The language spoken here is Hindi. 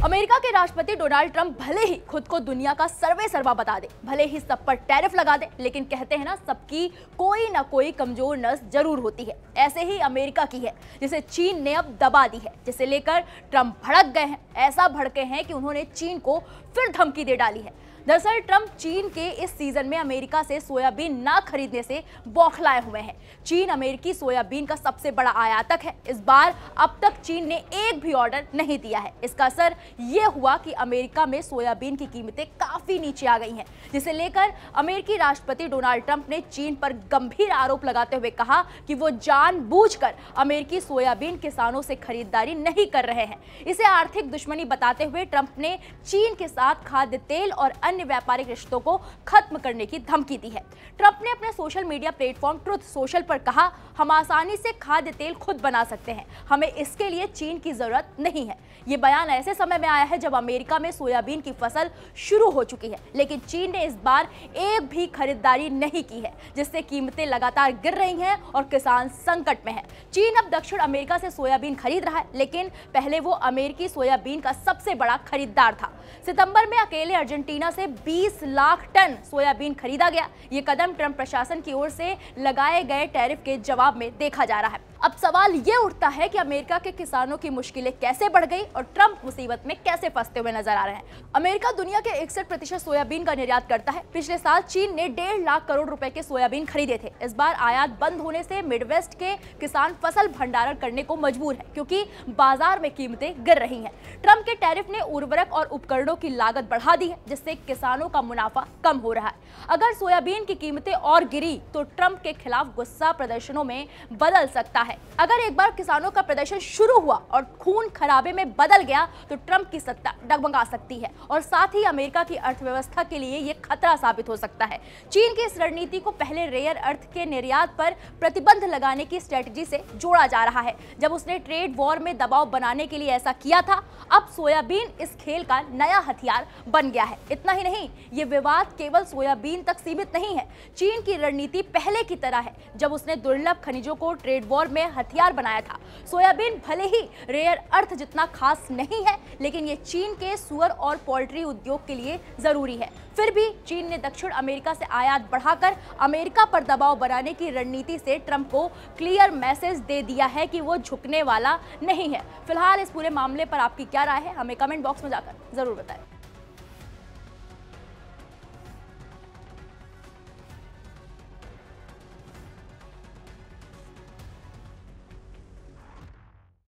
अमेरिका के राष्ट्रपति डोनाल्ड ट्रंप भले ही खुद को दुनिया का सर्वे सर्वा बता दे, भले ही सब पर टैरिफ लगा दे, लेकिन कहते हैं ना, सबकी कोई ना कोई कमजोर नस जरूर होती है। ऐसे ही अमेरिका की है, जिसे चीन ने अब दबा दी है, जिसे लेकर ट्रंप भड़क गए हैं। ऐसा भड़के हैं कि उन्होंने चीन को फिर धमकी दे डाली है। दरअसल ट्रंप चीन के इस सीजन में अमेरिका से सोयाबीन ना खरीदने से बौखलाए हुए हैं। चीन अमेरिकी सोयाबीन का सबसे बड़ा आयातक है। इस बार अब तक चीन ने एक भी ऑर्डर नहीं दिया है। इसका असर ये हुआ कि अमेरिका में सोयाबीन की कीमतें काफी नीचे आ गई हैं, जिसे लेकर अमेरिकी राष्ट्रपति डोनाल्ड ट्रंप ने चीन पर गंभीर आरोप लगाते हुए कहा कि वो जानबूझकर अमेरिकी सोयाबीन किसानों से खरीदारी नहीं कर रहे हैं। इसे आर्थिक दुश्मनी बताते हुए ट्रंप ने चीन के साथ खाद्य तेल और अन्य व्यापारिक रिश्तों को खत्म करने की धमकी दी है। ट्रंप ने अपने social media platform truth social पर कहा, हम आसानी से खाद्य तेल खुद बना सकते हैं, हमें इसके लिए चीन की जरूरत नहीं है। ये बयान ऐसे समय में आया है जब अमेरिका में सोयाबीन की फसल शुरू हो चुकी है, लेकिन चीन ने इस बार एक भी खरीदारी नहीं की है, जिससे कीमतें लगातार गिर रही हैं और किसान संकट में है। चीन अब दक्षिण अमेरिका से सोयाबीन खरीद रहा है, लेकिन पहले वो अमेरिकी सोयाबीन का सबसे बड़ा खरीदार था। सितंबर में अकेले अर्जेंटीना से 20 लाख टन सोयाबीन खरीदा गया। ये कदम ट्रंप प्रशासन की ओर से लगाए गए टैरिफ के जवाब में देखा जा रहा है। अब सवाल ये उठता है कि अमेरिका के किसानों की मुश्किलें कैसे बढ़ गई और ट्रंप मुसीबत में कैसे फंसते हुए नजर आ रहे हैं। अमेरिका दुनिया के 61% सोयाबीन का निर्यात करता है। पिछले साल चीन ने 1.5 लाख करोड़ रुपए के सोयाबीन खरीदे थे। इस बार आयात बंद होने से मिडवेस्ट के किसान फसल भंडारण करने को मजबूर है, क्योंकि बाजार में कीमतें गिर रही हैं। ट्रंप के टैरिफ ने उर्वरक और उपकरणों की लागत बढ़ा दी है, जिससे किसानों का मुनाफा कम हो रहा है। अगर सोयाबीन की कीमतें और गिरी तो ट्रंप के खिलाफ गुस्सा प्रदर्शनों में बदल सकता है। अगर एक बार किसानों का प्रदर्शन शुरू हुआ और खून खराबे में बदल गया तो ट्रंप की सत्ता डगमगा सकती है और साथ ही अमेरिका की अर्थव्यवस्था के लिए यह खतरा साबित हो सकता है। चीन की इस रणनीति को पहले रेयर अर्थ के निर्यात पर प्रतिबंध लगाने की स्ट्रेटजी से जोड़ा जा रहा है। जब उसने ट्रेड वॉर में दबाव बनाने के लिए ऐसा किया था, अब सोयाबीन इस खेल का नया हथियार बन गया है। इतना ही नहीं, ये विवाद केवल सोयाबीन तक सीमित नहीं है। चीन की रणनीति पहले की तरह है, जब उसने दुर्लभ खनिजों को ट्रेड वॉर में हथियार बनाया था। सोयाबीन भले ही रेयर अर्थ जितना खास नहीं है, लेकिन ये चीन के सुअर और पोल्ट्री उद्योग के लिए जरूरी है। फिर भी चीन ने दक्षिण अमेरिका से आयात बढ़ाकर अमेरिका पर दबाव बनाने की रणनीति से ट्रंप को क्लियर मैसेज दे दिया है कि वो झुकने वाला नहीं है। फिलहाल इस पूरे मामले पर आपकी क्या राय है, हमें कमेंट बॉक्स में जाकर जरूर बताएं।